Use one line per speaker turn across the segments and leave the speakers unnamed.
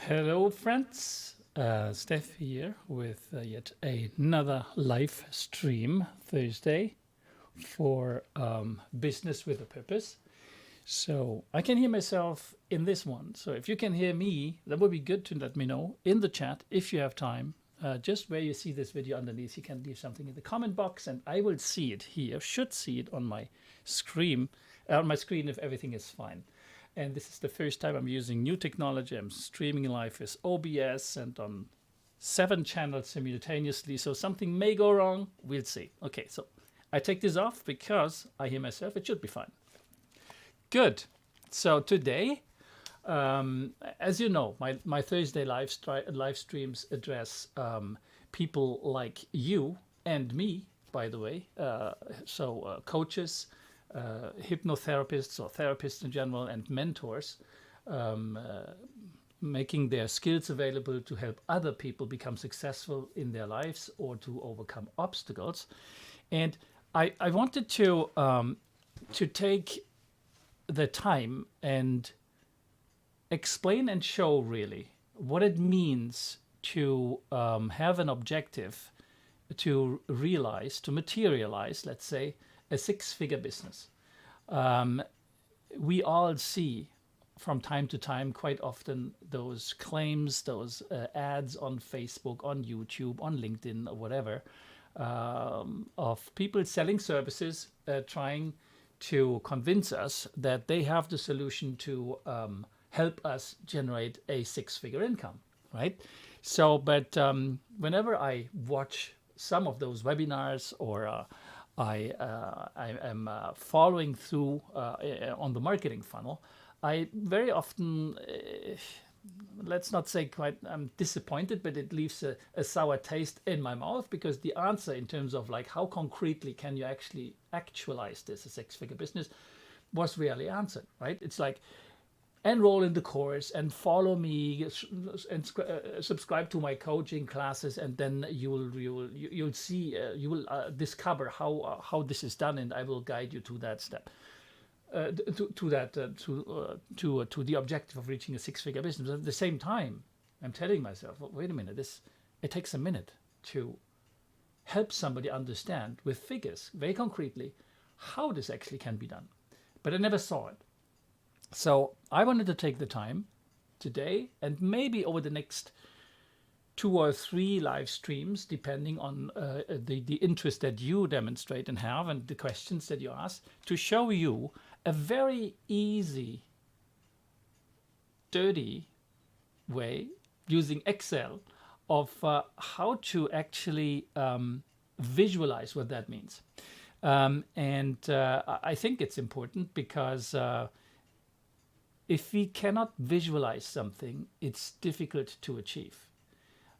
Hello, friends. Steph here with yet another live stream Thursday for Business with a Purpose. So I can hear myself in this one. So if you can hear me, that would be good to let me know in the chat if you have time. Just where you see this video underneath, you can leave something in the comment box, and I will see it here. Should see it on my screen, if everything is fine. And this is the first time I'm using new technology. I'm streaming live with OBS and on 7 channels simultaneously. So something may go wrong. We'll see. Okay, so I take this off because I hear myself. It should be fine. Good. So today, as you know, my Thursday live streams address people like you and me, by the way. Coaches, hypnotherapists or therapists in general, and mentors, making their skills available to help other people become successful in their lives or to overcome obstacles. And I wanted to take the time and explain and show really what it means to have an objective, to realize, to materialize, let's say, a 6-figure business. We all see from time to time, quite often, those claims, those ads on Facebook, on YouTube, on LinkedIn, or whatever, of people selling services, trying to convince us that they have the solution to help us generate a 6-figure income, right? So, but whenever I watch some of those webinars or I am following through on the marketing funnel, I very often, let's not say quite, I'm disappointed, but it leaves a sour taste in my mouth, because the answer in terms of like how concretely can you actually actualize this, a 6-figure business, was rarely answered, right? It's like, enroll in the course and follow me and subscribe to my coaching classes, and then you'll see, you will discover how this is done, and I will guide you to that step, to the objective of reaching a 6-figure business. At the same time, I'm telling myself, well, wait a minute, it takes a minute to help somebody understand with figures very concretely how this actually can be done. But I never saw it. So I wanted to take the time today, and maybe over the next 2 or 3 live streams, depending on the interest that you demonstrate and have, and the questions that you ask, to show you a very easy, dirty way using Excel of how to actually visualize what that means. I think it's important because if we cannot visualize something, it's difficult to achieve.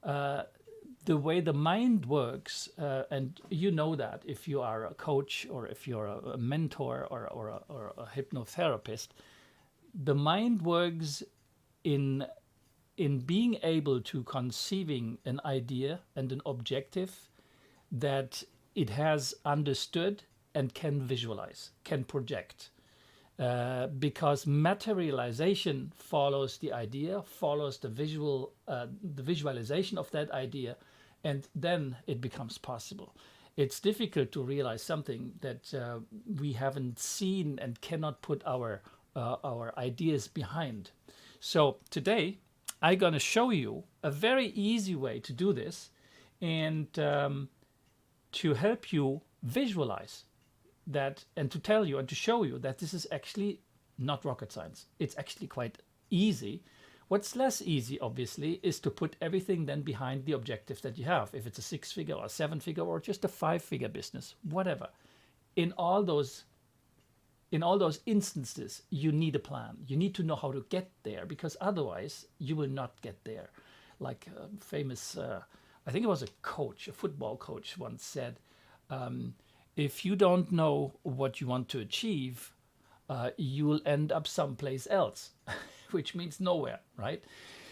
The way the mind works, and you know that if you are a coach or if you're a mentor or a hypnotherapist, the mind works in being able to conceiving an idea and an objective that it has understood and can visualize, can project. Because materialization follows the idea, follows the visualization of that idea, and then it becomes possible. It's difficult to realize something that we haven't seen and cannot put our ideas behind. So today, I'm going to show you a very easy way to do this, and to help you visualize that, and to tell you and to show you that this is actually not rocket science. It's actually quite easy. What's less easy, obviously, is to put everything then behind the objective that you have. If it's a 6-figure or a 7-figure or just a 5-figure business, whatever. In all those instances, you need a plan. You need to know how to get there, because otherwise you will not get there. Like famous, I think it was a coach, a football coach once said, if you don't know what you want to achieve, you will end up someplace else, which means nowhere, right?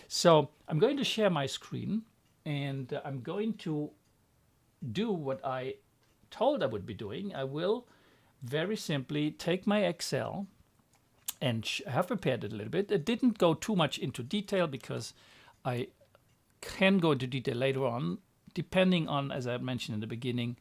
So I'm going to share my screen, and I'm going to do what I told I would be doing. I will very simply take my Excel and have prepared it a little bit. It didn't go too much into detail because I can go into detail later on, depending on, as I mentioned in the beginning,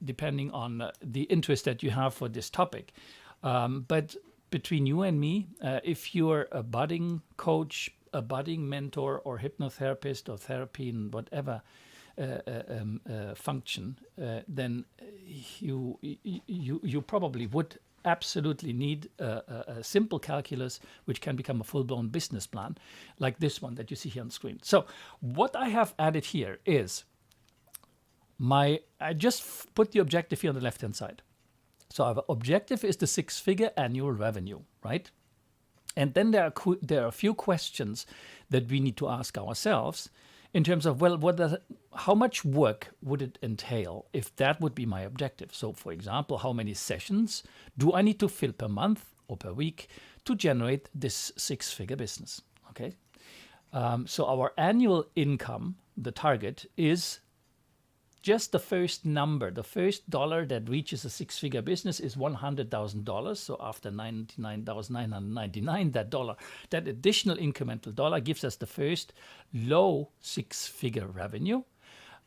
depending on the interest that you have for this topic. But between you and me, if you're a budding coach, a budding mentor, or hypnotherapist, or therapy in whatever function, then you probably would absolutely need a simple calculus, which can become a full-blown business plan, like this one that you see here on screen. So what I have added here is I just put the objective here on the left-hand side. So our objective is the 6-figure annual revenue, right? And then there are a few questions that we need to ask ourselves in terms of, well, how much work would it entail if that would be my objective? So, for example, how many sessions do I need to fill per month or per week to generate this 6-figure business? Okay. So our annual income, the target, is just the first number. The first dollar that reaches a 6-figure business is $100,000. So after $99,999, that additional incremental dollar gives us the first low 6-figure revenue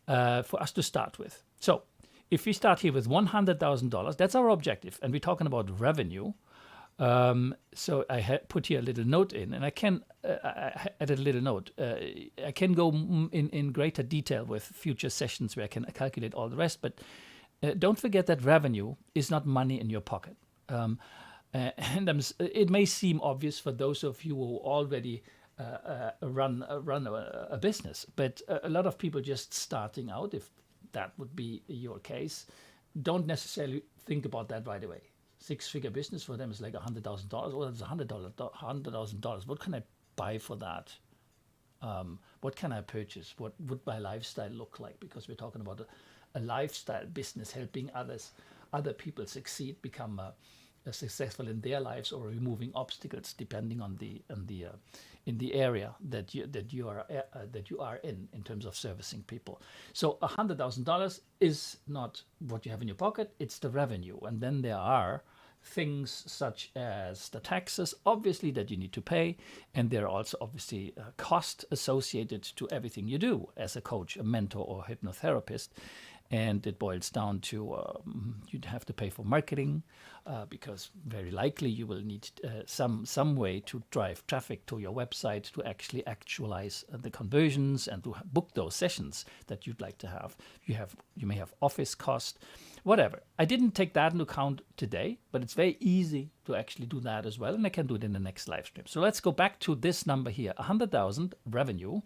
for us to start with. So if we start here with $100,000, that's our objective, and we're talking about revenue. So I put here a little note in, and I can add a little note. I can go in greater detail with future sessions where I can calculate all the rest, but don't forget that revenue is not money in your pocket. It may seem obvious for those of you who already run a business, but a lot of people just starting out, if that would be your case, don't necessarily think about that right away. 6-figure business for them is like $100,000. Well, it's $100,000. What can I buy for that? What can I purchase? What would my lifestyle look like? Because we're talking about a lifestyle business, helping other people succeed, become successful in their lives, or removing obstacles depending on in the area that you are in terms of servicing people. So $100,000 is not what you have in your pocket; it's the revenue, and then there are things such as the taxes, obviously, that you need to pay, and there are also obviously costs associated to everything you do as a coach, a mentor, or hypnotherapist. And it boils down to you'd have to pay for marketing because very likely you will need some way to drive traffic to your website to actually actualize the conversions and to book those sessions that you'd like to have. You may have office cost, whatever. I didn't take that into account today, but it's very easy to actually do that as well, and I can do it in the next live stream. So let's go back to this number here, 100,000 revenue.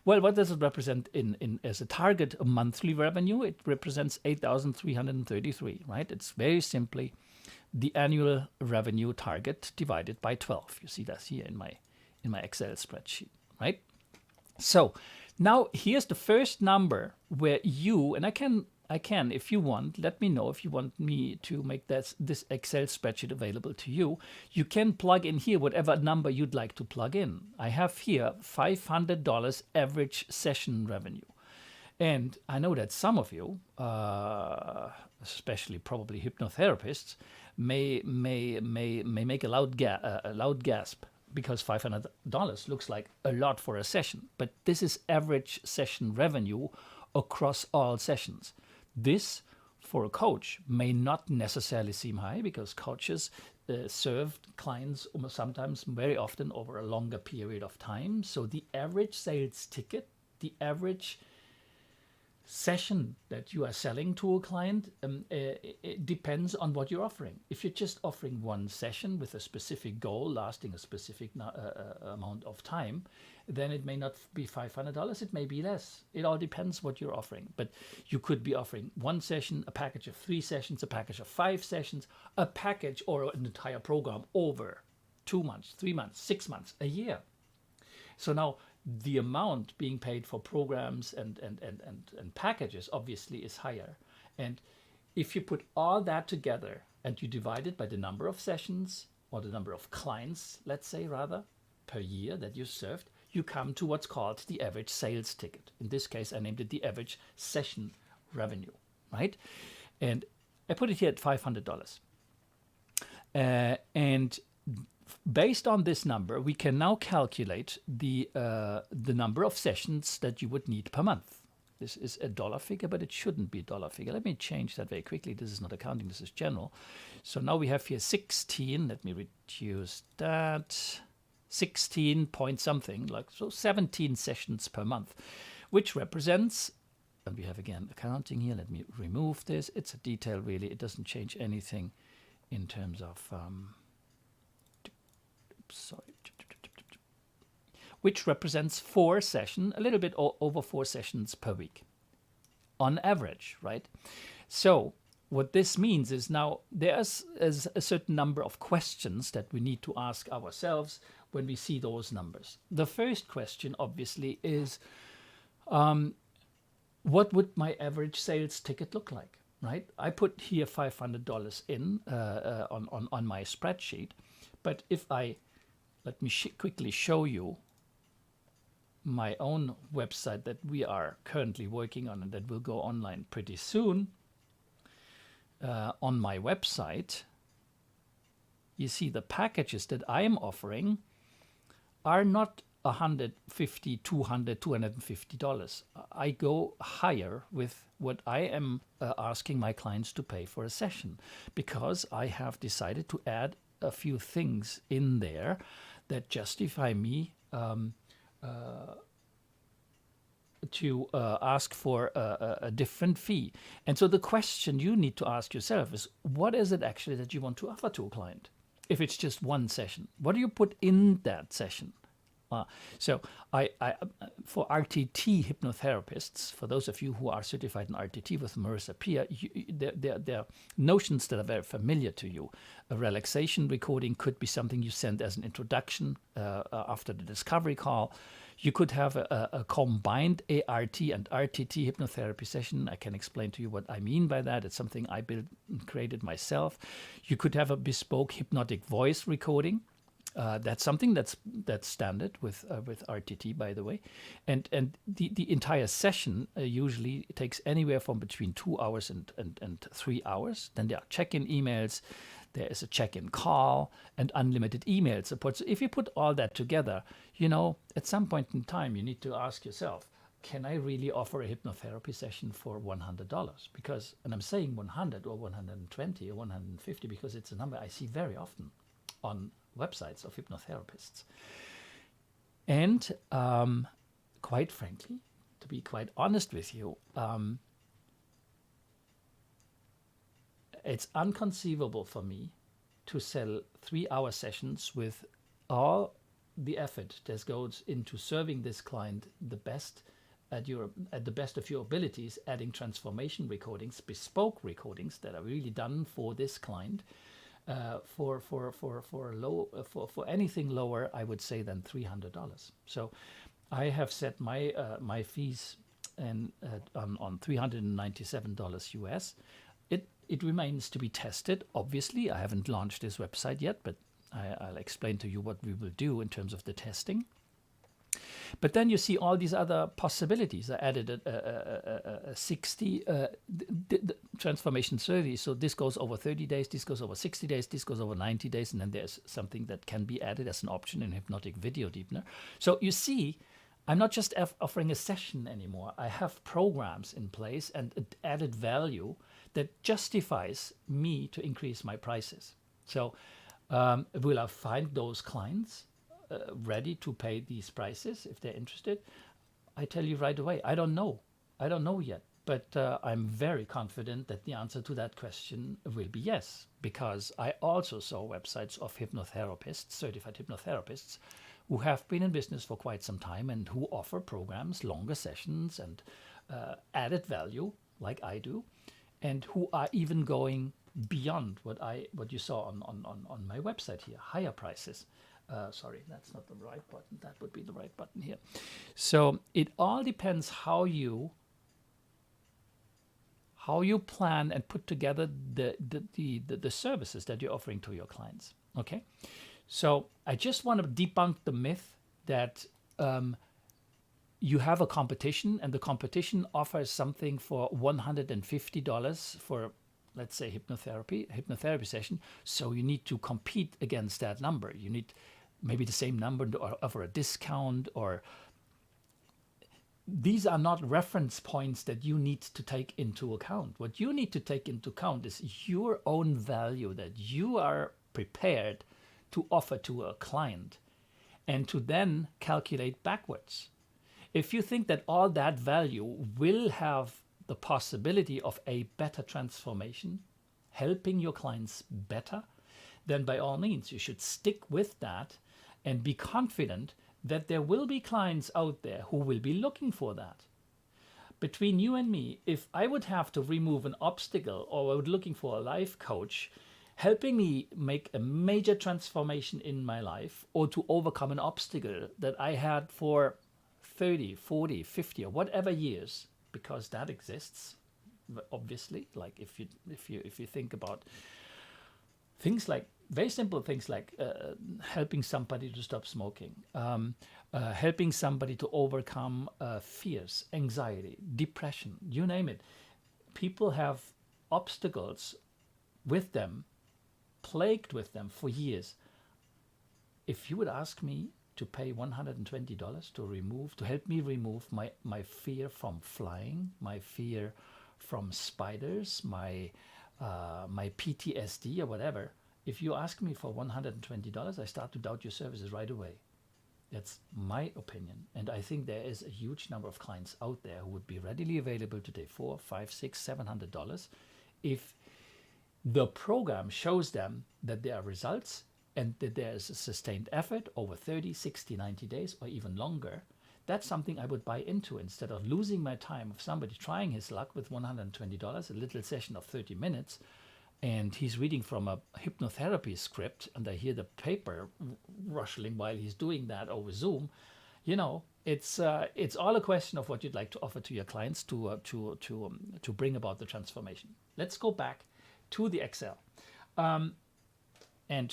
Well, what does it represent in as a target monthly revenue? It represents 8,333, right? It's very simply the annual revenue target divided by 12. You see that here in my Excel spreadsheet, right? So now here's the first number where you, and I can, if you want, let me know if you want me to make this Excel spreadsheet available to you. You can plug in here whatever number you'd like to plug in. I have here $500 average session revenue. And I know that some of you, especially probably hypnotherapists, may make a loud gasp, because $500 looks like a lot for a session. But this is average session revenue across all sessions. This, for a coach, may not necessarily seem high, because coaches serve clients sometimes very often over a longer period of time. So the average sales ticket, the average session that you are selling to a client, it depends on what you're offering. If you're just offering one session with a specific goal lasting a specific amount of time, then it may not be $500, it may be less. It all depends what you're offering. But you could be offering one session, a package of 3 sessions, a package of 5 sessions, a package or an entire program over 2 months, 3 months, 6 months, a year. So now the amount being paid for programs and packages obviously is higher. And if you put all that together and you divide it by the number of sessions, or the number of clients, let's say rather, per year that you served, you come to what's called the average sales ticket. In this case, I named it the average session revenue, right? And I put it here at $500. And Based on this number, we can now calculate the number of sessions that you would need per month. This is a dollar figure, but it shouldn't be a dollar figure. Let me change that very quickly. This is not accounting, this is general. So now we have here 16. Let me reduce that. 16 point something, like so 17 sessions per month, which represents, and we have again accounting here. Let me remove this. It's a detail really. It doesn't change anything in terms of, sorry, which represents 4 sessions, a little bit over 4 sessions per week on average, right? So what this means is now there's a certain number of questions that we need to ask ourselves when we see those numbers. The first question obviously is, what would my average sales ticket look like, right? I put here $500 in on my spreadsheet, but if let me quickly show you my own website that we are currently working on and that will go online pretty soon. On my website, you see the packages that I am offering are not $150, $200, $250. I go higher with what I am asking my clients to pay for a session, because I have decided to add a few things in there that justify me to ask for a different fee. And so the question you need to ask yourself is, what is it actually that you want to offer to a client? If it's just one session, what do you put in that session? So I for RTT hypnotherapists, for those of you who are certified in RTT with Marissa Peer, there are notions that are very familiar to you. A relaxation recording could be something you send as an introduction after the discovery call. You could have a combined ART and RTT hypnotherapy session. I can explain to you what I mean by that. It's something I built and created myself. You could have a bespoke hypnotic voice recording. That's something that's standard with RTT, by the way, and the entire session usually takes anywhere from between 2 hours and 3 hours. Then there are check-in emails, there is a check-in call, and unlimited email support. So if you put all that together, at some point in time you need to ask yourself, can I really offer a hypnotherapy session for $100? Because, and I'm saying 100 or 120 or 150 because it's a number I see very often on websites of hypnotherapists. And quite frankly, to be quite honest with you, it's inconceivable for me to sell 3-hour sessions with all the effort that goes into serving this client the best at the best of your abilities, adding transformation recordings, bespoke recordings that are really done for this client. For anything lower, I would say, than $300. So I have set my fees on $397 US. It remains to be tested. Obviously, I haven't launched this website yet, but I'll explain to you what we will do in terms of the testing. But then you see all these other possibilities. I added a 60 the transformation survey. So this goes over 30 days, this goes over 60 days, this goes over 90 days, and then there's something that can be added as an option in Hypnotic Video Deepener. So you see, I'm not just offering a session anymore. I have programs in place and added value that justifies me to increase my prices. So will I find those clients ready to pay these prices if they're interested? I tell you right away, I don't know yet, but I'm very confident that the answer to that question will be yes, because I also saw websites of hypnotherapists, certified hypnotherapists, who have been in business for quite some time and who offer programs, longer sessions, and added value like I do, and who are even going beyond what you saw on my website here, higher prices. Sorry, that's not the right button. That would be the right button here. So it all depends how you plan and put together the services that you're offering to your clients. Okay, so I just want to debunk the myth that you have a competition and the competition offers something for $150 for let's say hypnotherapy session. So you need to compete against that number. You need maybe the same number or offer a discount, or these are not reference points that you need to take into account. What you need to take into account is your own value that you are prepared to offer to a client, and to then calculate backwards. If you think that all that value will have the possibility of a better transformation, helping your clients better, then by all means, you should stick with that and be confident that there will be clients out there who will be looking for that. Between you and me, if I would have to remove an obstacle, or I would looking for a life coach helping me make a major transformation in my life, or to overcome an obstacle that I had for 30, 40, 50 or whatever years, because that exists, obviously. Like if you think about things like very simple things like helping somebody to stop smoking, helping somebody to overcome fears, anxiety, depression, you name it. People have obstacles with them, plagued with them for years. If you would ask me to pay $120 to help me remove my fear from flying, my fear from spiders, my PTSD or whatever, if you ask me for $120, I start to doubt your services right away. That's my opinion. And I think there is a huge number of clients out there who would be readily available today for $500, $600, $700 if the program shows them that there are results and that there is a sustained effort over 30, 60, 90 days or even longer. That's something I would buy into, instead of losing my time of somebody trying his luck with $120, a little session of 30 minutes, and he's reading from a hypnotherapy script, and I hear the paper rustling while he's doing that over Zoom. You know, it's all a question of what you'd like to offer to your clients to bring about the transformation. Let's go back to the Excel. And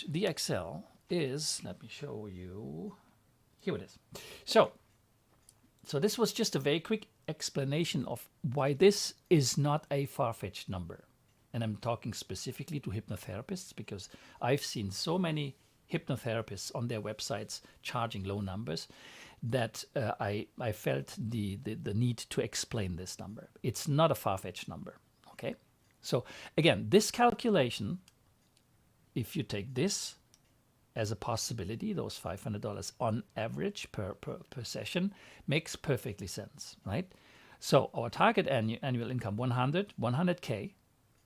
the Excel is, let me show you, here it is. So this was just a very quick explanation of why this is not a far-fetched number. And I'm talking specifically to hypnotherapists, because I've seen so many hypnotherapists on their websites charging low numbers that I felt the need to explain this number. It's not a far-fetched number, okay? So again, this calculation, if you take this as a possibility, those $500 on average per session, makes perfectly sense, right? So our target annual income, 100K,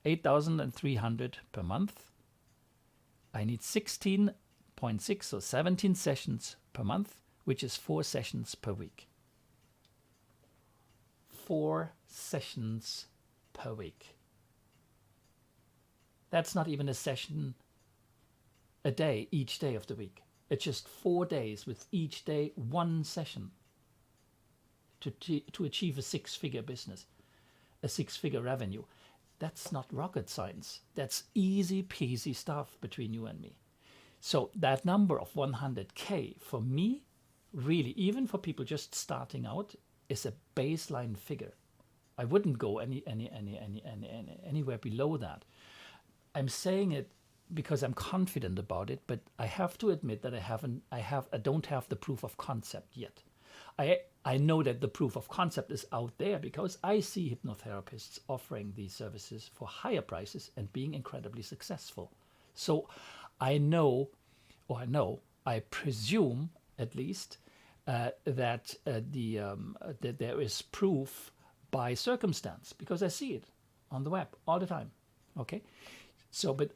8,300 per month. I need 16.6, so 17 sessions per month, which is 4 sessions per week. 4 sessions per week. That's not even a session a day, each day of the week. It's just 4 days with each day 1 session to achieve a 6-figure business, a 6-figure revenue. That's not rocket science. That's easy peasy stuff between you and me. So that number of 100K for me, really, even for people just starting out, is a baseline figure. I wouldn't go anywhere below that. I'm saying it because I'm confident about it, but I have to admit that I don't have the proof of concept yet. I know that the proof of concept is out there because I see hypnotherapists offering these services for higher prices and being incredibly successful. So I presume at least that there is proof by circumstance, because I see it on the web all the time. Okay. So, but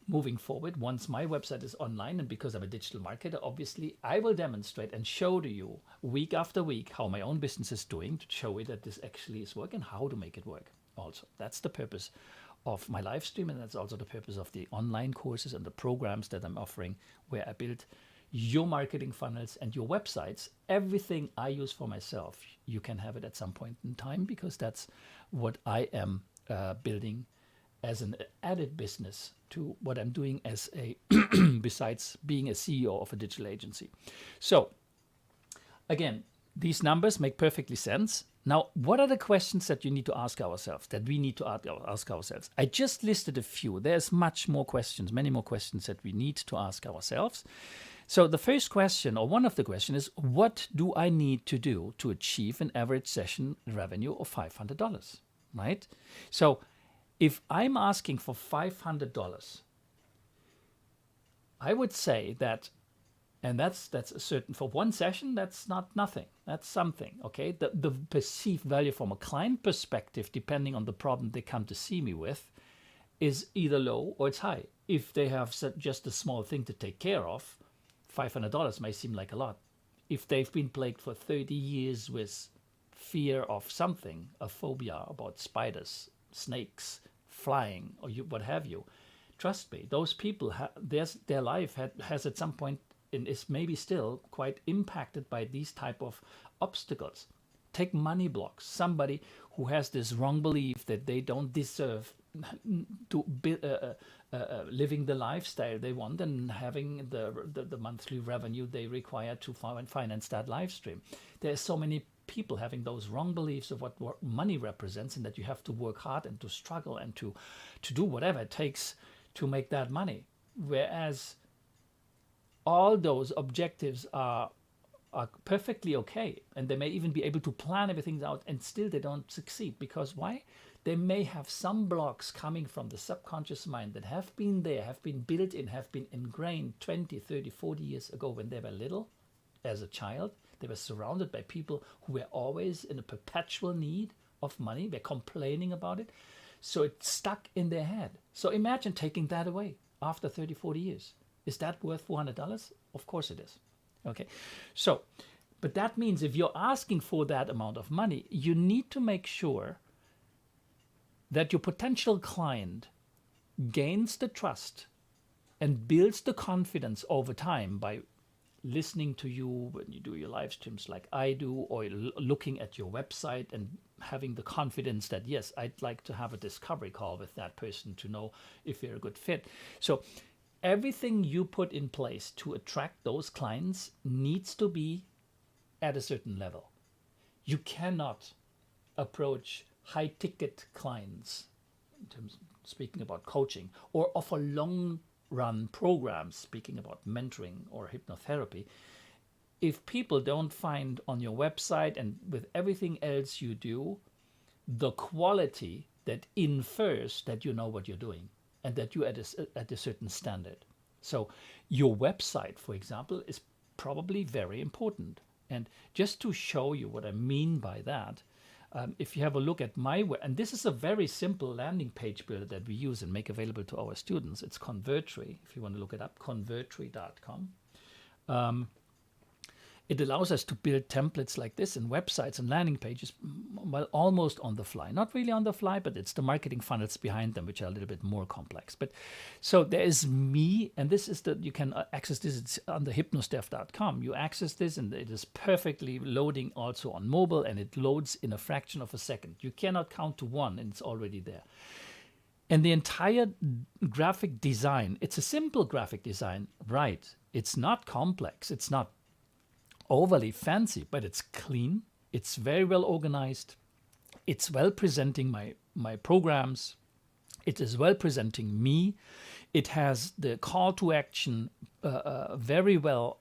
moving forward, once my website is online, and because I'm a digital marketer, obviously, I will demonstrate and show to you week after week how my own business is doing, to show you that this actually is working, how to make it work. Also, that's the purpose of my live stream, and that's also the purpose of the online courses and the programs that I'm offering, where I build your marketing funnels and your websites. Everything I use for myself, you can have it at some point in time, because that's what I am building as an added business to what I'm doing as a besides being a CEO of a digital agency. So again, these numbers make perfectly sense. Now, what are the questions that you need to ask ourselves, that we need to ask ourselves? I just listed a few. There's much more questions, many more questions that we need to ask ourselves. So the first question, or one of the questions, is what do I need to do to achieve an average session revenue of $500, right? So if I'm asking for $500, I would say that, and that's a certain, for one session, that's not nothing. That's something, okay? The perceived value from a client perspective, depending on the problem they come to see me with, is either low or it's high. If they have just a small thing to take care of, $500 may seem like a lot. If they've been plagued for 30 years with fear of something, a phobia about spiders, snakes, flying, or what have you, trust me, those people, their life has at some point, and is maybe still quite impacted by these type of obstacles. Take money blocks. Somebody who has this wrong belief that they don't deserve to be living the lifestyle they want and having the monthly revenue they require to finance that live stream. There's so many people having those wrong beliefs of what money represents, and that you have to work hard and to struggle and to do whatever it takes to make that money. Whereas all those objectives are perfectly okay, and they may even be able to plan everything out, and still they don't succeed. Because why? They may have some blocks coming from the subconscious mind that have been there, have been built in, have been ingrained 20, 30, 40 years ago when they were little, as a child. They were surrounded by people who were always in a perpetual need of money. They're complaining about it. So it's stuck in their head. So imagine taking that away after 30, 40 years. Is that worth $400? Of course it is. Okay. So, but that means if you're asking for that amount of money, you need to make sure that your potential client gains the trust and builds the confidence over time by listening to you when you do your live streams like I do, or looking at your website and having the confidence that, yes, I'd like to have a discovery call with that person to know if you're a good fit. So everything you put in place to attract those clients needs to be at a certain level. You cannot approach high ticket clients, in terms of speaking about coaching, or offer long run programs, speaking about mentoring or hypnotherapy, if people don't find on your website and with everything else you do the quality that infers that you know what you're doing and that you're at a certain standard. So your website, for example, is probably very important. And just to show you what I mean by that, if you have a look at my web, and this is a very simple landing page builder that we use and make available to our students. It's Convertry. If you want to look it up, convertry.com. It allows us to build templates like this and websites and landing pages, well, almost on the fly. Not really on the fly, but it's the marketing funnels behind them, which are a little bit more complex. But so there is me, and this is you can access this. It's on the hypnostaff.com. You access this, and it is perfectly loading also on mobile, and it loads in a fraction of a second. You cannot count to one, and it's already there. And the entire graphic design, it's a simple graphic design, right? It's not complex. It's not overly fancy, but it's clean. It's very well organized. It's well presenting my programs. It is well presenting me. It has the call to action very well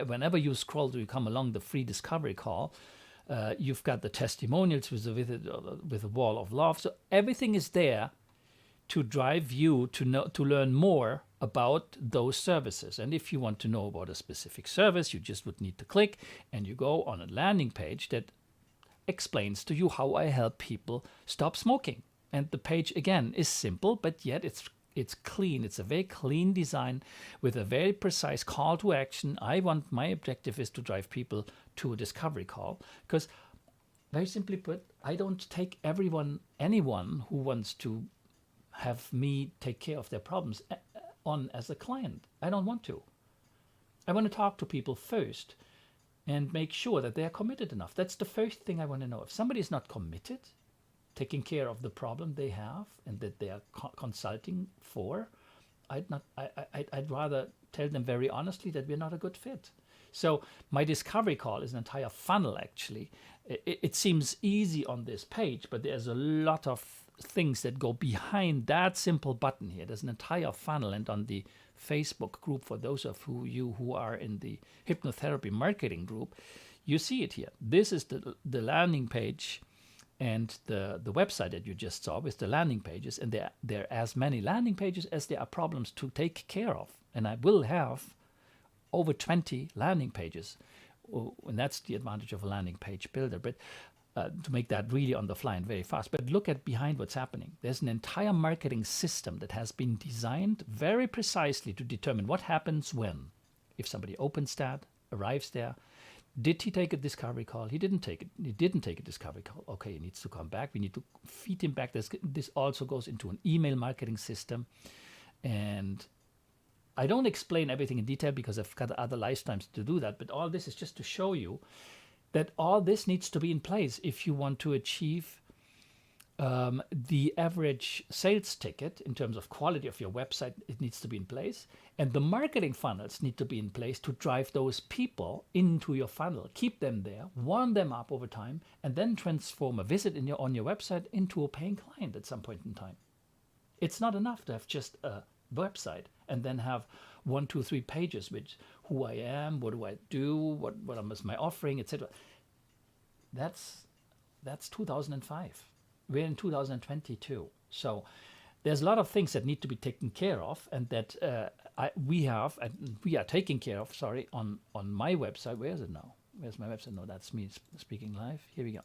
whenever you scroll to come along the free discovery call. You've got the testimonials with a wall of love. So everything is there to drive you to learn more about those services. And if you want to know about a specific service, you just would need to click, and you go on a landing page that explains to you how I help people stop smoking. And the page, again, is simple, but yet it's clean. It's a very clean design with a very precise call to action. My objective is to drive people to a discovery call, because very simply put, I don't take anyone who wants to have me take care of their problems on as a client. I don't want to. I want to talk to people first and make sure that they are committed enough. That's the first thing I want to know. If somebody is not committed, taking care of the problem they have and that they are consulting for, I'd rather tell them very honestly that we're not a good fit. So my discovery call is an entire funnel, actually. It seems easy on this page, but there's a lot of things that go behind that simple button here. There's an entire funnel, and on the Facebook group, for those of you who are in the hypnotherapy marketing group, you see it here. This is the landing page, and the website that you just saw with the landing pages, and there are as many landing pages as there are problems to take care of. And I will have over 20 landing pages, and that's the advantage of a landing page builder. But to make that really on the fly and very fast. But look at behind what's happening. There's an entire marketing system that has been designed very precisely to determine what happens when. If somebody opens that, arrives there, did he take a discovery call? He didn't take it. He didn't take a discovery call. Okay, he needs to come back. We need to feed him back. This also goes into an email marketing system. And I don't explain everything in detail because I've got other lifetimes to do that. But all this is just to show you that all this needs to be in place if you want to achieve the average sales ticket in terms of quality of your website. It needs to be in place, and the marketing funnels need to be in place to drive those people into your funnel, keep them there, warm them up over time, and then transform a visit on your website into a paying client at some point in time. It's not enough to have just a website and then have 1, 2, 3 pages with who I am, what do I do, what is my offering, etc. That's 2005. We're in 2022. So there's a lot of things that need to be taken care of, and that we are taking care of, on my website. Where is it now? Where's my website? No, that's me speaking live. Here we go.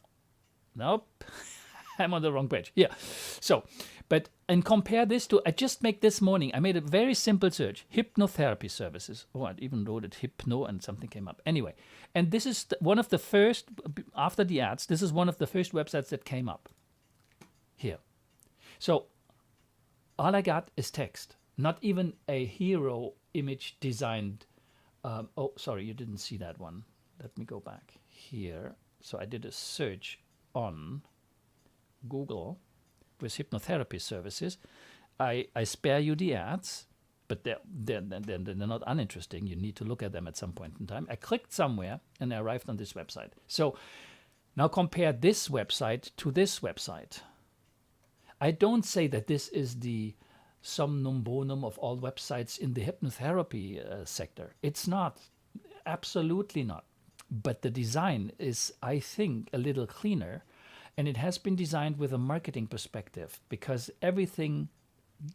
Nope. I'm on the wrong page. Yeah. So, and compare this to, I just make this morning, I made a very simple search, hypnotherapy services. Oh, I even wrote it hypno and something came up. Anyway, and this is one of the first, after the ads, this is one of the first websites that came up here. So all I got is text, not even a hero image designed. Oh, sorry, you didn't see that one. Let me go back here. So I did a search on Google with hypnotherapy services. I spare you the ads, but they're not uninteresting. You need to look at them at some point in time. I clicked somewhere and I arrived on this website. So now compare this website to this website. I don't say that this is the summum bonum of all websites in the hypnotherapy sector. It's not. Absolutely not. But the design is, I think, a little cleaner. And it has been designed with a marketing perspective, because everything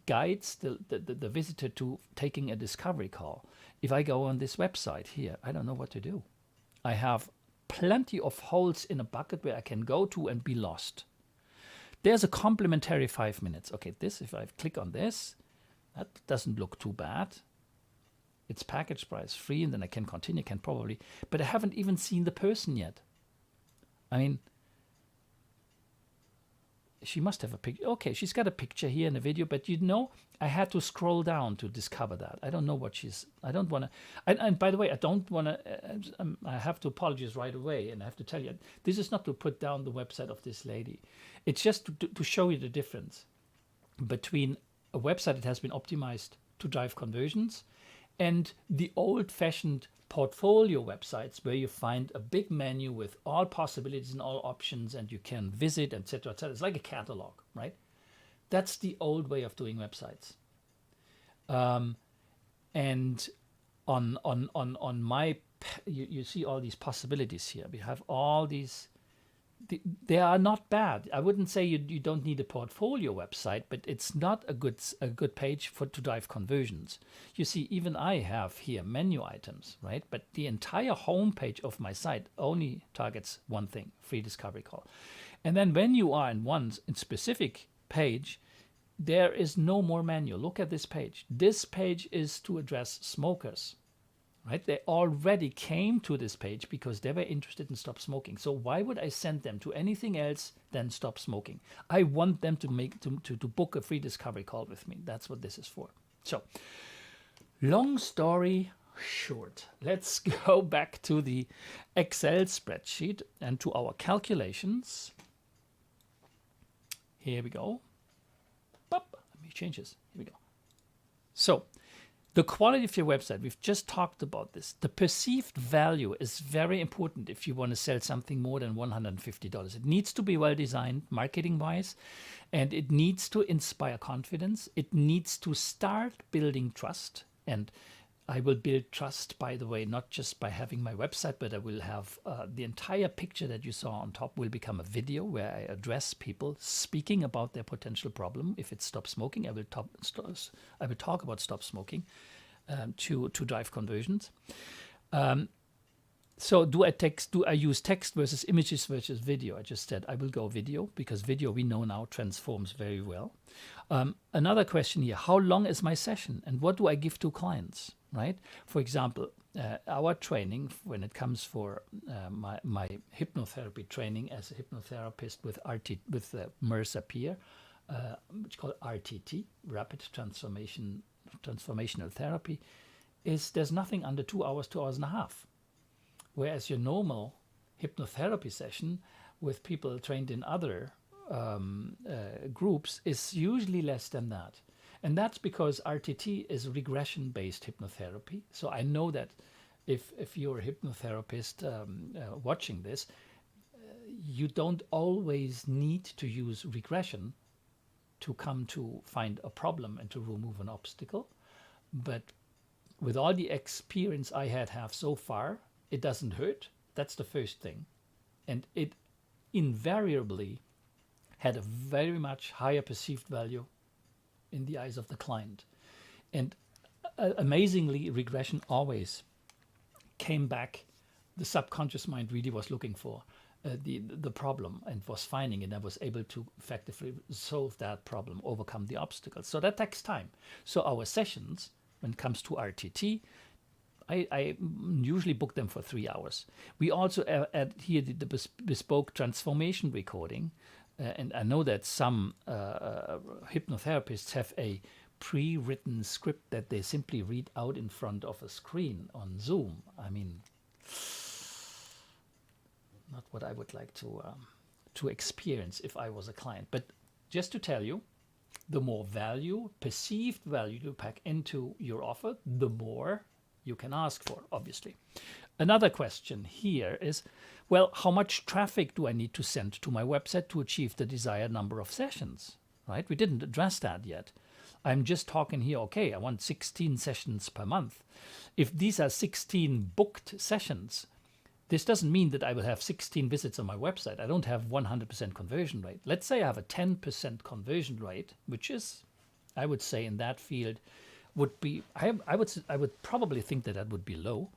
guides the visitor to taking a discovery call. If I go on this website here, I don't know what to do. I have plenty of holes in a bucket where I can go to and be lost. There's a complimentary 5 minutes. Okay, if I click on this, that doesn't look too bad. It's package price free, and then I can continue, but I haven't even seen the person yet. I mean, she must have a picture. Okay, she's got a picture here in the video, but I had to scroll down to discover that. I don't know what I don't want to, and by the way, I don't want to, I have to apologize right away, and I have to tell you, this is not to put down the website of this lady. It's just to show you the difference between a website that has been optimized to drive conversions and the old-fashioned portfolio websites where you find a big menu with all possibilities and all options, and you can visit, etc., etc. It's like a catalog, right? That's the old way of doing websites. And on my, you see all these possibilities here. We have all these. They are not bad. I wouldn't say you don't need a portfolio website, but it's not a good page to drive conversions. You see, even I have here menu items, right? But the entire homepage of my site only targets one thing: free discovery call. And then when you are in specific page, there is no more menu. Look at this page. This page is to address smokers. Right? They already came to this page because they were interested in stop smoking. So why would I send them to anything else than stop smoking? I want them to book a free discovery call with me. That's what this is for. So, long story short, let's go back to the Excel spreadsheet and to our calculations. Here we go. Let me change this. Here we go. So, The quality of your website, we've just talked about this. The perceived value is very important if you want to sell something more than $150. It needs to be well designed marketing wise, and it needs to inspire confidence. It needs to start building trust. And I will build trust, by the way, not just by having my website, but I will have the entire picture that you saw on top will become a video where I address people speaking about their potential problem. If it's stop smoking, I will talk about stop smoking to drive conversions. So do I use text versus images versus video? I just said I will go video because video we know now transforms very well. Another question here, how long is my session and what do I give to clients, right? For example, our training when it comes for my hypnotherapy training as a hypnotherapist with Marissa Peer, which is called RTT, Rapid Transformational Therapy, is there's nothing under 2 hours, 2 hours and a half. Whereas your normal hypnotherapy session with people trained in other groups is usually less than that. And that's because RTT is regression-based hypnotherapy. So I know that if you're a hypnotherapist watching this, you don't always need to use regression to come to find a problem and to remove an obstacle. But with all the experience I have so far, it doesn't hurt. That's the first thing. And it invariably had a very much higher perceived value in the eyes of the client. And amazingly, regression always came back. The subconscious mind really was looking for the problem and was finding it and was able to effectively solve that problem, overcome the obstacles. So that takes time. So our sessions, when it comes to RTT, I usually book them for 3 hours. We also add here the bespoke transformation recording. And I know that some hypnotherapists have a pre-written script that they simply read out in front of a screen on Zoom. I mean, not what I would like to experience if I was a client. But just to tell you, the more value, perceived value you pack into your offer, the more you can ask for, obviously. Another question here is, well, how much traffic do I need to send to my website to achieve the desired number of sessions, right? We didn't address that yet. I'm just talking here, okay, I want 16 sessions per month. If these are 16 booked sessions, this doesn't mean that I will have 16 visits on my website. I don't have 100% conversion rate. Let's say I have a 10% conversion rate, which is, I would say in that field, would be, I would probably think that would be low.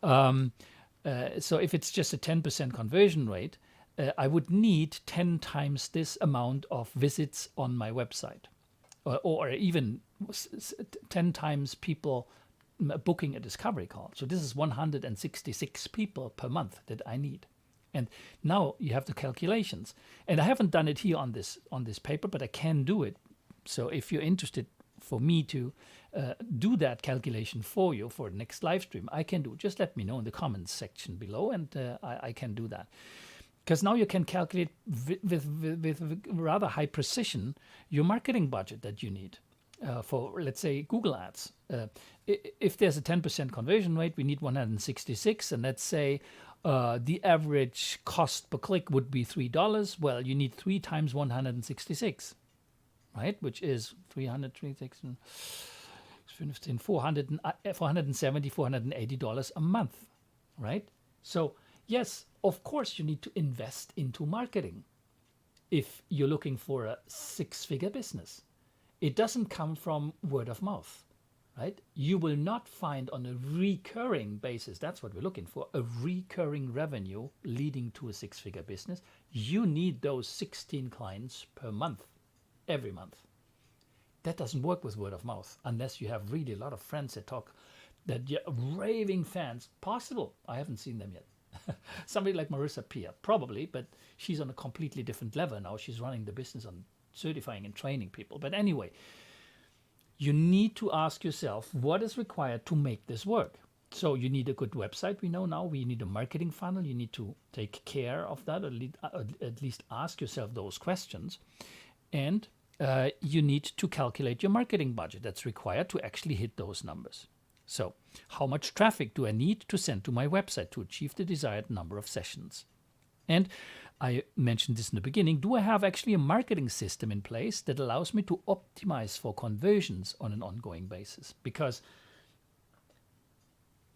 So if it's just a 10% conversion rate, I would need 10 times this amount of visits on my website, or even 10 times people booking a discovery call. So this is 166 people per month that I need. And now you have the calculations. And I haven't done it here on this paper, but I can do it. So if you're interested for me to do that calculation for you for the next live stream, I can do it. Just let me know in the comments section below, and I can do that. Because now you can calculate with rather high precision your marketing budget that you need for, let's say, Google Ads. If there's a 10% conversion rate, we need 166, and let's say the average cost per click would be $3. Well, you need 3 times 166, right? Which is 336, 15, $470, $480 a month, right? So yes, of course you need to invest into marketing if you're looking for a 6-figure business. It doesn't come from word of mouth, right? You will not find on a recurring basis, that's what we're looking for, a recurring revenue leading to a 6-figure business. You need those 16 clients per month, every month. That doesn't work with word of mouth unless you have really a lot of friends that you're raving fans. Possible. I haven't seen them yet. Somebody like Marissa Peer, probably, but she's on a completely different level now. She's running the business on certifying and training people. But anyway, you need to ask yourself what is required to make this work. So you need a good website. We know now we need a marketing funnel. You need to take care of that, at least ask yourself those questions. And you need to calculate your marketing budget that's required to actually hit those numbers. So, how much traffic do I need to send to my website to achieve the desired number of sessions? And I mentioned this in the beginning. Do I have actually a marketing system in place that allows me to optimize for conversions on an ongoing basis? Because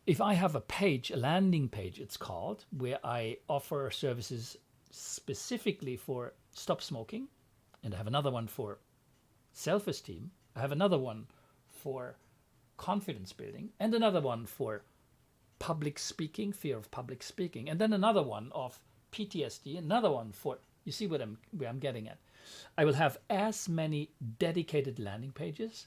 if I have a page, a landing page it's called, where I offer services specifically for stop smoking, and I have another one for self-esteem, I have another one for confidence building, and another one for public speaking, fear of public speaking, and then another one of PTSD, another one for, you see where I'm getting at. I will have as many dedicated landing pages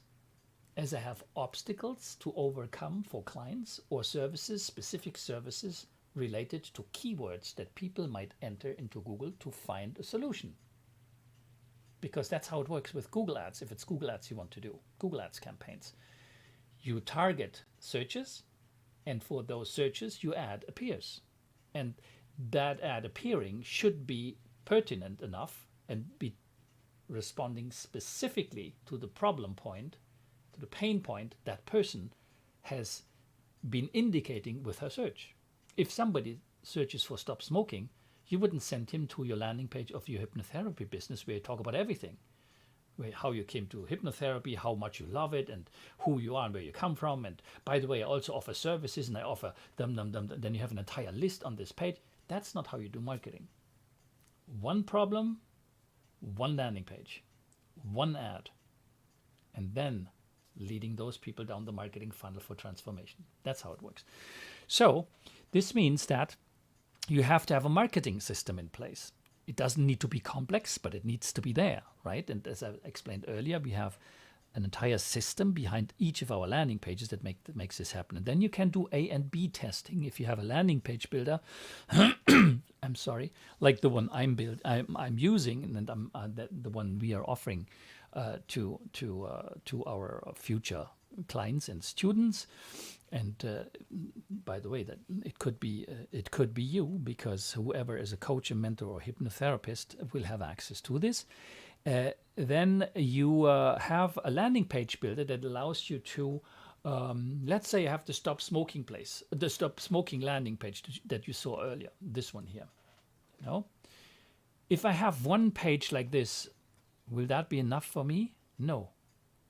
as I have obstacles to overcome for clients or services, specific services related to keywords that people might enter into Google to find a solution. Because that's how it works with Google Ads. If it's Google Ads you want to do, Google Ads campaigns, you target searches, and for those searches your ad appears. And that ad appearing should be pertinent enough and be responding specifically to the problem point, to the pain point that person has been indicating with her search. If somebody searches for stop smoking, you wouldn't send him to your landing page of your hypnotherapy business where you talk about everything. How you came to hypnotherapy, how much you love it, and who you are and where you come from. And by the way, I also offer services and I offer them. Then you have an entire list on this page. That's not how you do marketing. One problem, one landing page, one ad, and then leading those people down the marketing funnel for transformation. That's how it works. So this means that you have to have a marketing system in place. It doesn't need to be complex, but it needs to be there, right? And as I explained earlier, we have an entire system behind each of our landing pages that makes this happen. And then you can do A and B testing. If you have a landing page builder, I'm sorry, like the one I'm using, and the one we are offering to our future clients and students. And by the way, that it could be you, because whoever is a coach, a mentor, or hypnotherapist will have access to this. Then you have a landing page builder that allows you to, let's say, you have the stop smoking landing page that you saw earlier. This one here. No, if I have one page like this, will that be enough for me? No.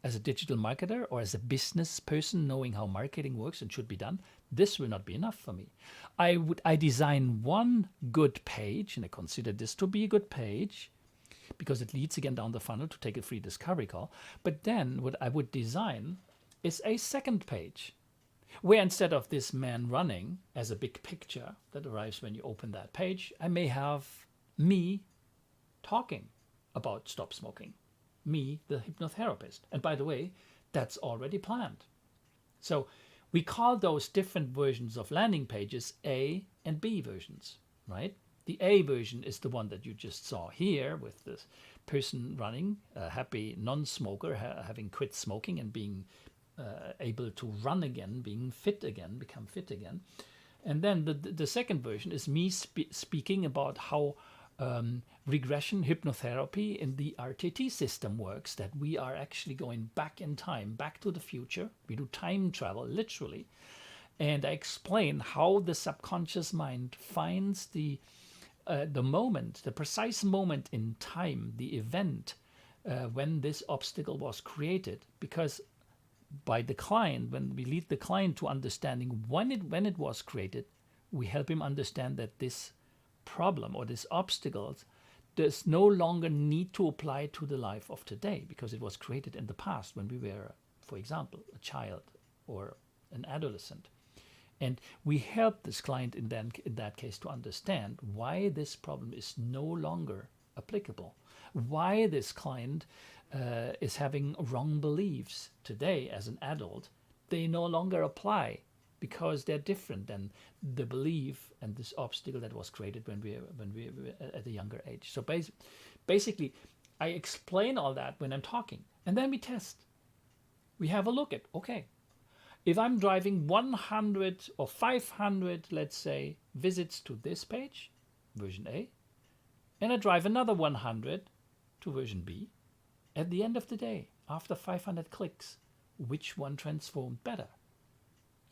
As a digital marketer or as a business person knowing how marketing works and should be done, this will not be enough for me. I design one good page, and I consider this to be a good page because it leads again down the funnel to take a free discovery call. But then what I would design is a second page where instead of this man running as a big picture that arrives when you open that page, I may have me talking about stop smoking. Me, the hypnotherapist. And by the way, that's already planned. So we call those different versions of landing pages A and B versions, right? The A version is the one that you just saw here with this person running, a happy non-smoker, having quit smoking and being able to run again, being fit again, become fit again. And then the second version is me speaking about how regression hypnotherapy in the RTT system works, that we are actually going back in time, back to the future. We do time travel, literally. And I explain how the subconscious mind finds the moment, the precise moment in time, the event when this obstacle was created. Because by the client, when we lead the client to understanding when it was created, we help him understand that this problem or this obstacle does no longer need to apply to the life of today because it was created in the past when we were, for example, a child or an adolescent. And we help this client in that case to understand why this problem is no longer applicable, why this client is having wrong beliefs today as an adult. They no longer apply because they're different than the belief and this obstacle that was created when we were at a younger age. So basically, I explain all that when I'm talking, and then we test. We have a look at, okay, if I'm driving 100 or 500, let's say, visits to this page, version A, and I drive another 100 to version B, At the end of the day, after 500 clicks, which one transformed better?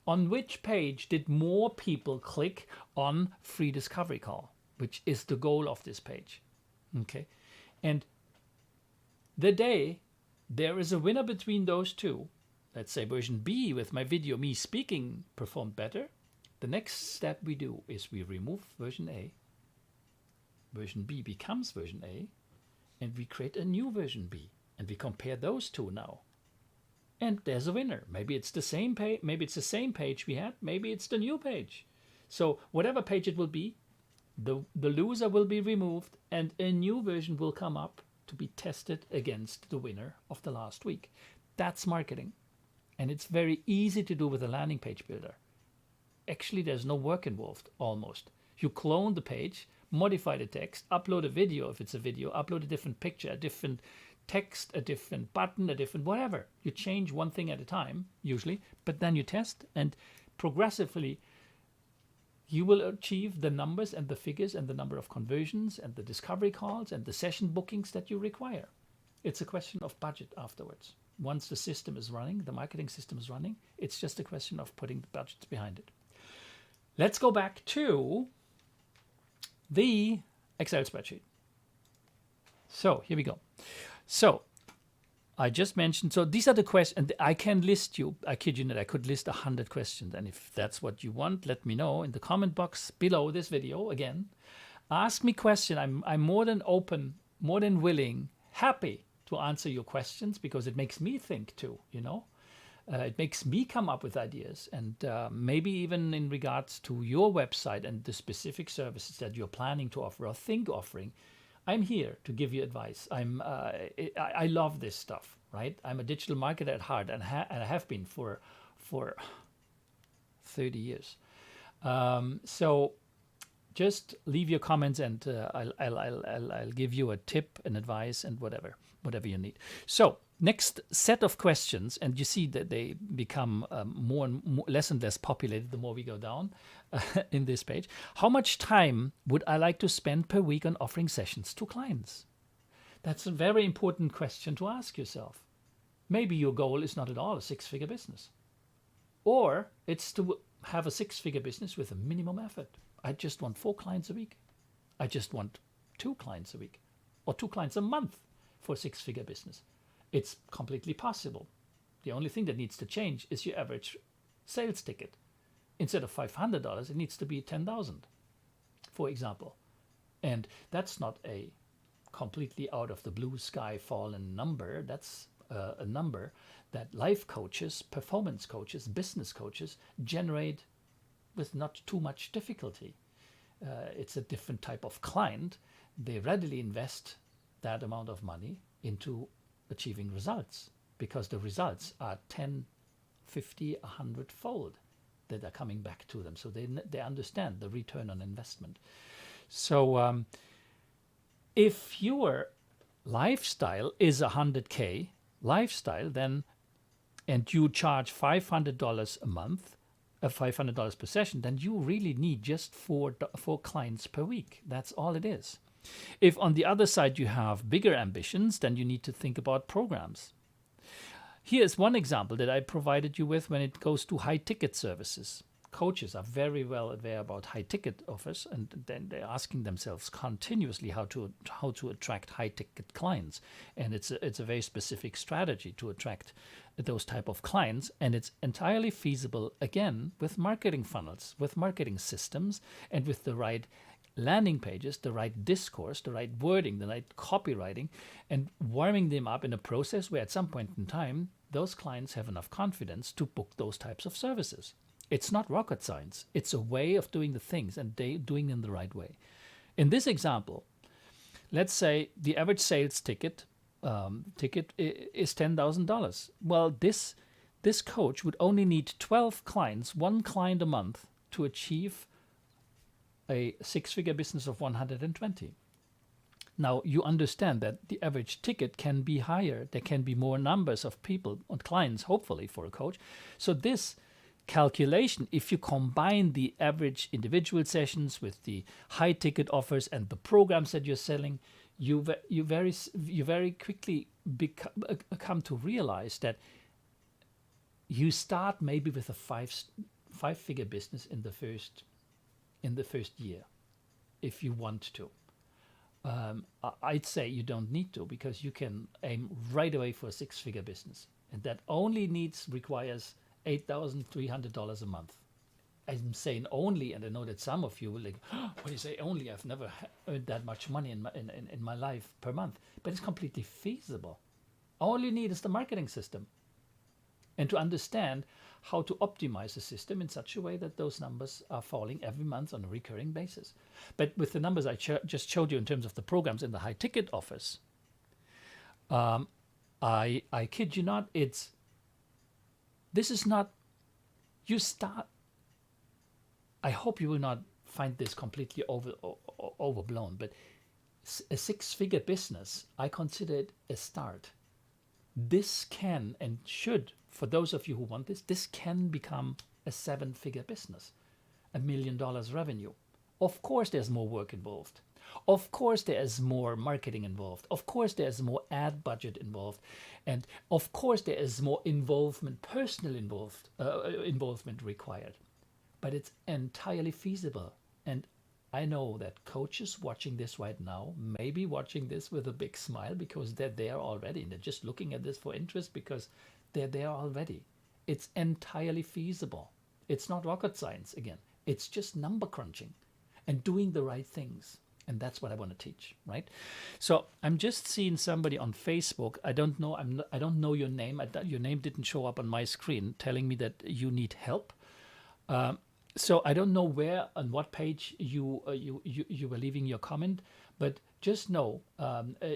On which page did more people click on free discovery call, which is the goal of this page? Okay. And the day there is a winner between those two, let's say version B with my video, me speaking, performed better. The next step we do is we remove version A. Version B becomes version A, and we create a new version B. And we compare those two now. And there's a winner. Maybe it's the same page, maybe it's the same page we had, maybe it's the new page. So whatever page it will be, the loser will be removed and a new version will come up to be tested against the winner of the last week. That's marketing. And it's very easy to do with a landing page builder. Actually, there's no work involved, almost. You clone the page, modify the text, upload a video if it's a video, upload a different picture, a different text, a different button, a different whatever. You change one thing at a time, usually, but then you test, and progressively you will achieve the numbers and the figures and the number of conversions and the discovery calls and the session bookings that you require. It's a question of budget afterwards. Once the system is running, the marketing system is running, it's just a question of putting the budgets behind it. Let's go back to the Excel spreadsheet. So here we go. So I just mentioned, so these are the questions, and I can list you, I kid you not, I could list 100 questions. And if that's what you want, let me know in the comment box below this video. Again, ask me questions. I'm more than open, more than willing, happy to answer your questions, because it makes me think too, you know. It makes me come up with ideas, and maybe even in regards to your website and the specific services that you're planning to offer or think offering. I'm here to give you advice. I love this stuff, right? I'm a digital marketer at heart, and I have been for 30 years. So just leave your comments, and I'll give you a tip and advice and whatever you need. So next set of questions, and you see that they become less and less populated the more we go down in this page. How much time would I like to spend per week on offering sessions to clients? That's a very important question to ask yourself. Maybe your goal is not at all a six-figure business, or it's to have a six-figure business with a minimum effort. I just want 4 clients a week. I just want 2 clients a week, or 2 clients a month for a six-figure business. It's completely possible. The only thing that needs to change is your average sales ticket. Instead of $500, it needs to be $10,000, for example. And that's not a completely out of the blue sky fallen number. That's a number that life coaches, performance coaches, business coaches generate with not too much difficulty. It's a different type of client. They readily invest that amount of money into achieving results, because the results are 10, 50, 100-fold that are coming back to them. So they understand the return on investment. So if your lifestyle is a 100K lifestyle, then, and you charge $500 a month, $500 per session, then you really need just 4 clients per week. That's all it is. If on the other side you have bigger ambitions, then you need to think about programs. Here's one example that I provided you with when it goes to high ticket services. Coaches are very well aware about high ticket offers, and then they're asking themselves continuously how to attract high ticket clients. And it's a very specific strategy to attract those type of clients, and it's entirely feasible, again, with marketing funnels, with marketing systems, and with the right landing pages, the right discourse, the right wording, the right copywriting, and warming them up in a process where at some point in time, those clients have enough confidence to book those types of services. It's not rocket science. It's a way of doing the things, and they doing them the right way. In this example, let's say the average sales ticket is $10,000. Well, this coach would only need 12 clients, 1 client a month, to achieve a 6-figure business of 120. Now, you understand that the average ticket can be higher. There can be more numbers of people and clients, hopefully, for a coach. So this calculation, if you combine the average individual sessions with the high ticket offers and the programs that you're selling, you very quickly come to realize that you start maybe with a five-figure business in the first year, if you want to. I'd say you don't need to, because you can aim right away for a six-figure business, and that only requires $8,300 a month. I'm saying only, and I know that some of you will like, oh, when you say only, I've never earned that much money in my life per month. But it's completely feasible. All you need is the marketing system, and to understand how to optimize the system in such a way that those numbers are falling every month on a recurring basis. But with the numbers I just showed you in terms of the programs in the high ticket offers, I kid you not, this is not, you start, I hope you will not find this completely overblown, but a six-figure business, I consider it a start. This can and should, for those of you who want this can become a seven-figure business, $1 million revenue. Of course, there's more work involved. Of course, there is more marketing involved. Of course, there's more ad budget involved. And of course, there is more involvement, personal involvement required. But it's entirely feasible. And I know that coaches watching this right now may be watching this with a big smile, because they're there already and they're just looking at this for interest because they're there already. It's entirely feasible. It's not rocket science again. It's just number crunching and doing the right things. And that's what I want to teach, right? So I'm just seeing somebody on Facebook. I don't know. I don't know your name. Your name didn't show up on my screen, telling me that you need help. So I don't know where on what page you were leaving your comment, but just know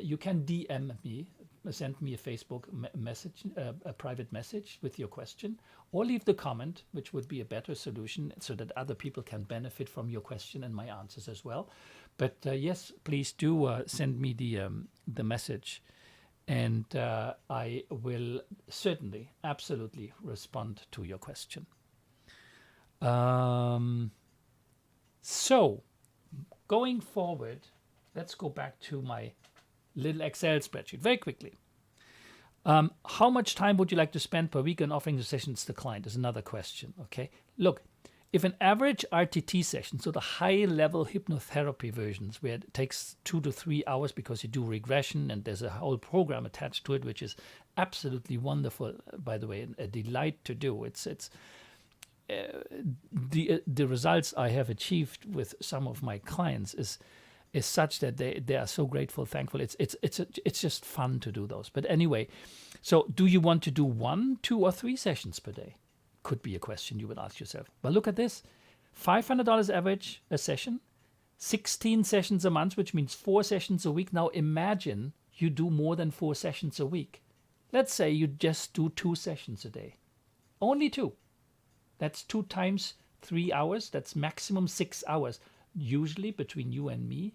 you can DM me, send me a Facebook message, a private message with your question, or leave the comment, which would be a better solution, so that other people can benefit from your question and my answers as well. But yes, please do send me the message, and I will certainly, absolutely respond to your question. So going forward, let's go back to my little Excel spreadsheet very quickly. How much time would you like to spend per week on offering the sessions to the client is another question. Okay, look, if an average RTT session, so the high level hypnotherapy versions, where it takes 2 to 3 hours because you do regression and there's a whole program attached to it, which is absolutely wonderful, by the way, a delight to do. The results I have achieved with some of my clients is such that they are so grateful, thankful. It's just fun to do those. But anyway, so do you want to do 1, 2, or 3 sessions per day? Could be a question you would ask yourself. But look at this: $500 average a session, 16 sessions a month, which means 4 sessions a week. Now imagine you do more than 4 sessions a week. Let's say you just do 2 sessions a day, only 2. That's 2 times 3 hours. That's maximum 6 hours. Usually between you and me,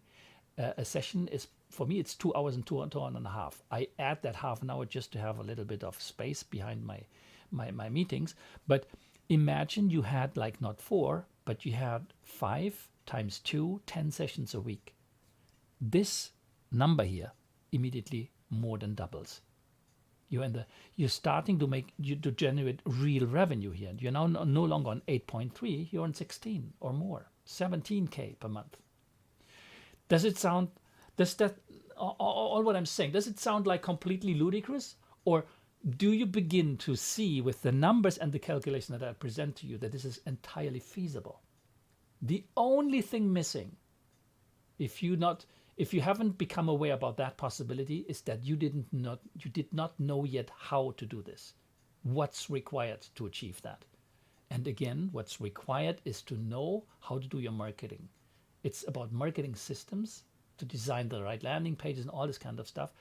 a session is, for me, it's 2 hours and 2 and a half. I add that half an hour just to have a little bit of space behind my meetings. But imagine you had like not 4, but you had 5 times 2, 10 sessions a week. This number here immediately more than doubles. You're starting to generate real revenue here. You're now no longer on 8.3, you're on 16 or more, 17K per month. All what I'm saying, does it sound like completely ludicrous? Or do you begin to see with the numbers and the calculation that I present to you that this is entirely feasible? The only thing missing, if you haven't become aware about that possibility, is that you did not know yet how to do this. What's required to achieve that? And again, what's required is to know how to do your marketing. It's about marketing systems, to design the right landing pages and all this kind of stuff.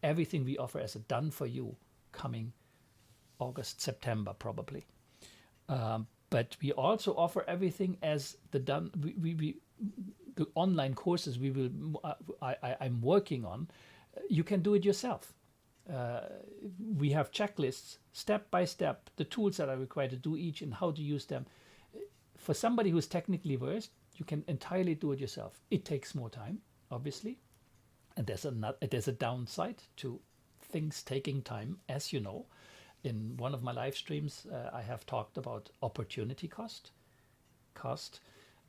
Everything we offer as a done for you, coming August, September probably. But we also offer everything as the done. The online courses I'm working on, you can do it yourself. We have checklists, step by step, the tools that are required to do each and how to use them. For somebody who's technically versed, you can entirely do it yourself. It takes more time, obviously. And there's a downside to things taking time. As you know, in one of my live streams, I have talked about opportunity cost.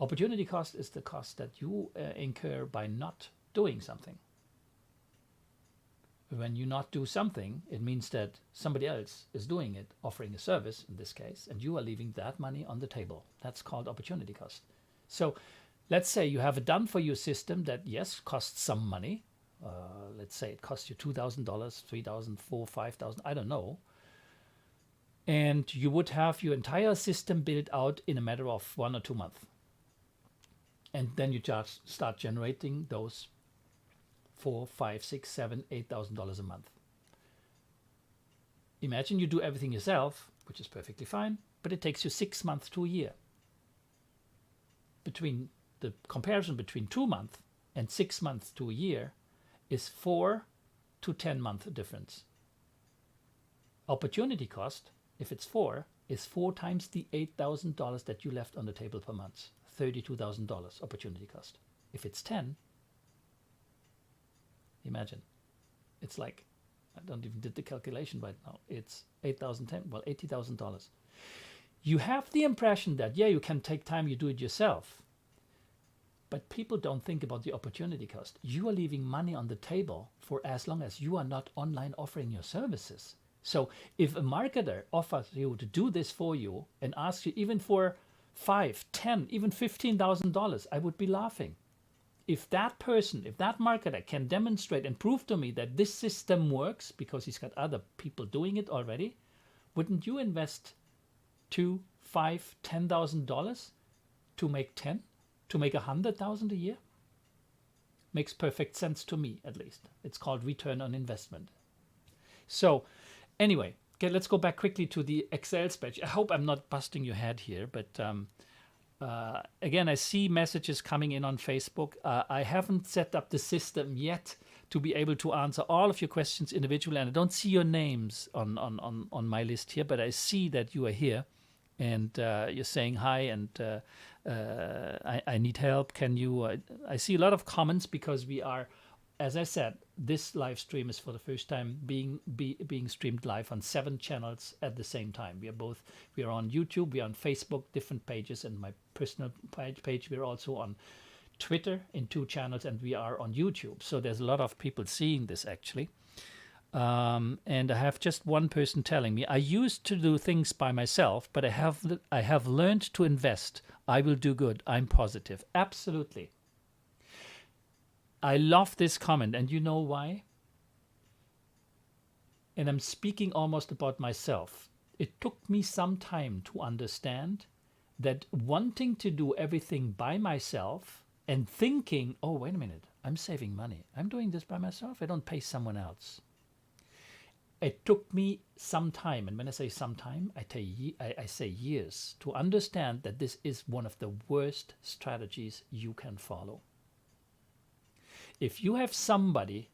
Opportunity cost is the cost that you incur by not doing something. When you not do something, it means that somebody else is doing it, offering a service in this case, and you are leaving that money on the table. That's called opportunity cost. So let's say you have a done for you system that, yes, costs some money. Let's say it costs you $2,000, $3,000, $4,000, $5,000, I don't know. And you would have your entire system built out in a matter of 1 or 2 months. And then you just start generating those $4,000, $5,000, $6,000, $7,000, $8,000 a month. Imagine you do everything yourself, which is perfectly fine, but it takes you 6 months to a year. Between the comparison between 2 months and 6 months to a year is 4 to 10 month difference. Opportunity cost, if it's 4, is 4 times the $8,000 that you left on the table per month. $32,000 opportunity cost. If it's 10, imagine, it's like, I don't even did the calculation right now. It's 8,010, well, $80,000. You have the impression that, yeah, you can take time, you do it yourself. But people don't think about the opportunity cost. You are leaving money on the table for as long as you are not online offering your services. So if a marketer offers you to do this for you and asks you even for $5, $10, even $15,000, I would be laughing. If that person, if that marketer can demonstrate and prove to me that this system works because he's got other people doing it already, wouldn't you invest $2,000, $5,000, $10,000 to make 10, to make 100,000 a year? Makes perfect sense to me, at least. It's called return on investment. So anyway, okay, let's go back quickly to the Excel spreadsheet. I hope I'm not busting your head here, but again, I see messages coming in on Facebook. I haven't set up the system yet to be able to answer all of your questions individually, and I don't see your names on my list here, but I see that you are here, and you're saying hi, and I need help. Can you? I see a lot of comments because we are, as I said, this live stream is for the first time being streamed live on 7 channels at the same time. We are on YouTube, we are on Facebook, different pages, and my personal page. We are also on Twitter in 2 channels, and we are on YouTube. So there's a lot of people seeing this actually. And I have just one person telling me, I used to do things by myself, but I have learned to invest. I will do good. I'm positive. Absolutely. I love this comment, and you know why? And I'm speaking almost about myself. It took me some time to understand that wanting to do everything by myself and thinking, oh, wait a minute, I'm saving money. I'm doing this by myself. I don't pay someone else. It took me some time, and when I say some time, I say years, to understand that this is one of the worst strategies you can follow. If you have somebody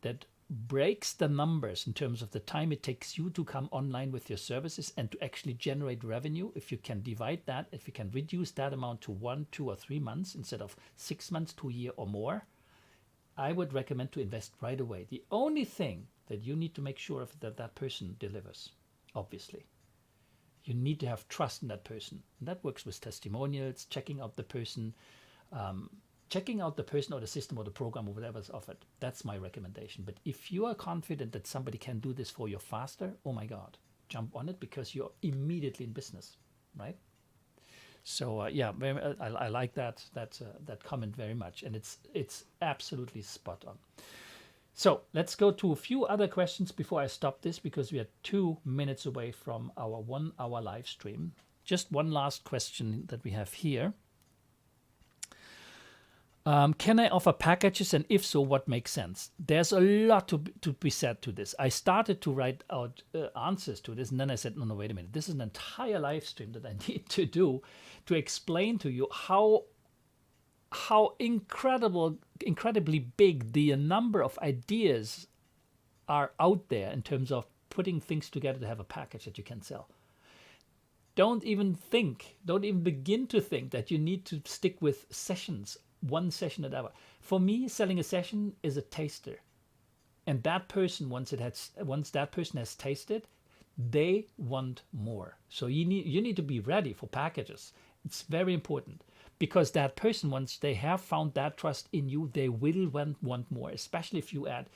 that breaks the numbers in terms of the time it takes you to come online with your services and to actually generate revenue, if you can divide that, if you can reduce that amount to 1, 2, or 3 months instead of 6 months to a year or more, I would recommend to invest right away. The only thing that you need to make sure of that person delivers, obviously. You need to have trust in that person. And that works with testimonials, checking out the person, or the system or the program or whatever is offered. That's my recommendation. But if you are confident that somebody can do this for you faster, oh my God, jump on it, because you're immediately in business, right? So yeah, I like that comment very much, and it's absolutely spot on. So let's go to a few other questions before I stop this, because we are 2 minutes away from our 1 hour live stream. Just one last question that we have here. Can I offer packages, and if so, what makes sense? There's a lot to be said to this. I started to write out answers to this, and then I said, no, wait a minute. This is an entire live stream that I need to do to explain to you how incredibly big the number of ideas are out there in terms of putting things together to have a package that you can sell. Don't even begin to think that you need to stick with sessions. one session at a time. For me, selling a session is a taster. And that person, once that person has tasted, they want more. So you need to be ready for packages. It's very important, because that person, once they have found that trust in you, they will want more, especially if you add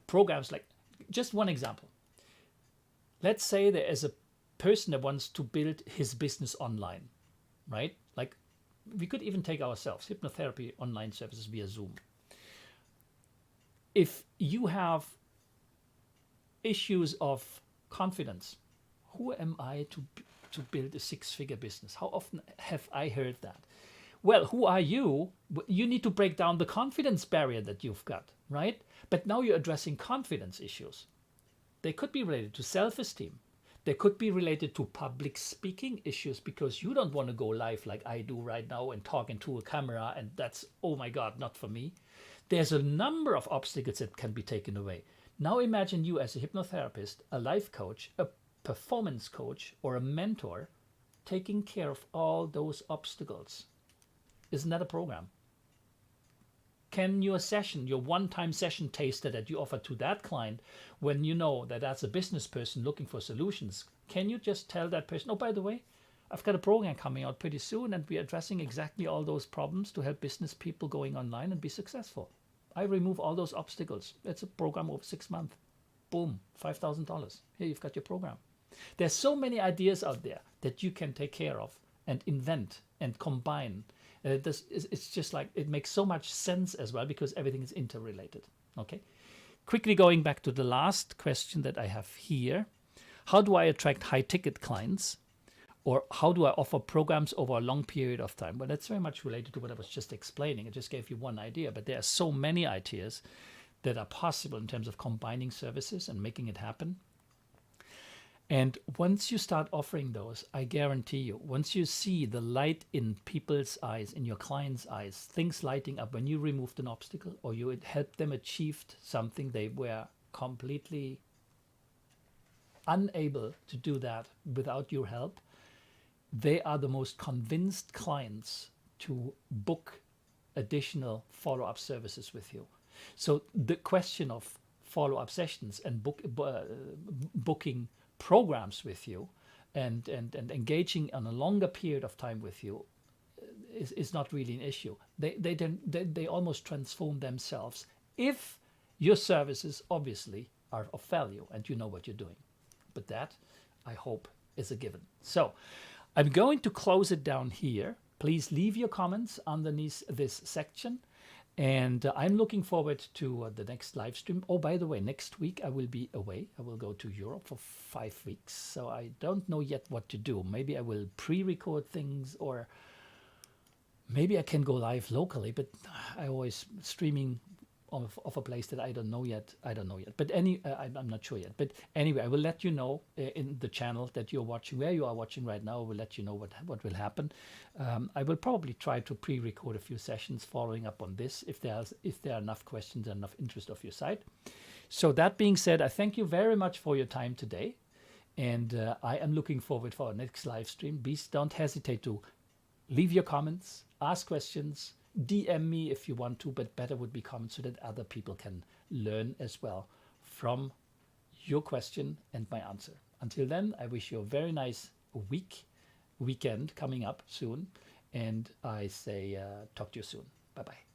programs. Like, just one example. Let's say there is a person that wants to build his business online, right? Like, we could even take ourselves, hypnotherapy online services via Zoom. If you have issues of confidence, who am I to build a six-figure business? How often have I heard that? Well, who are you? You need to break down the confidence barrier that you've got, right? But now you're addressing confidence issues. They could be related to self-esteem. They could be related to public speaking issues, because you don't want to go live like I do right now and talk into a camera, and that's, oh my God, not for me. There's a number of obstacles that can be taken away. Now imagine you as a hypnotherapist, a life coach, a performance coach, or a mentor, taking care of all those obstacles. Isn't that a program? Can your session, your one-time session taster that you offer to that client, when you know that that's a business person looking for solutions, can you just tell that person, oh, by the way, I've got a program coming out pretty soon, and we're addressing exactly all those problems to help business people going online and be successful. I remove all those obstacles. It's a program over 6 months. Boom, $5,000. Here, you've got your program. There's so many ideas out there that you can take care of and invent and combine. It's just like, it makes so much sense as well, because everything is interrelated. Okay. Quickly going back to the last question that I have here. How do I attract high ticket clients? Or how do I offer programs over a long period of time? Well, that's very much related to what I was just explaining. I just gave you one idea, but there are so many ideas that are possible in terms of combining services and making it happen. And once you start offering those, I guarantee you, once you see the light in people's eyes, in your clients' eyes, things lighting up when you removed an obstacle, or you helped them achieve something they were completely unable to do that without your help, they are the most convinced clients to book additional follow-up services with you. So the question of follow-up sessions and booking programs with you and engaging on a longer period of time with you is not really an issue. They almost transform themselves if your services obviously are of value and you know what you're doing. But that, I hope, is a given. So I'm going to close it down here. Please leave your comments underneath this section. And I'm looking forward to the next live stream. Oh, by the way, next week I will be away. I will go to Europe for 5 weeks. So I don't know yet what to do. Maybe I will pre-record things, or maybe I can go live locally. But I always streaming of a place that I don't know yet. But I'm not sure yet. But anyway, I will let you know in the channel that you're watching, where you are watching right now. I will let you know what will happen. I will probably try to pre-record a few sessions following up on this if there are enough questions and enough interest of your side. So that being said, I thank you very much for your time today, and I am looking forward for our next live stream. Please don't hesitate to leave your comments, ask questions. DM me if you want to, but better would be comments so that other people can learn as well from your question and my answer. Until then, I wish you a very nice weekend coming up soon, and I say talk to you soon. Bye-bye.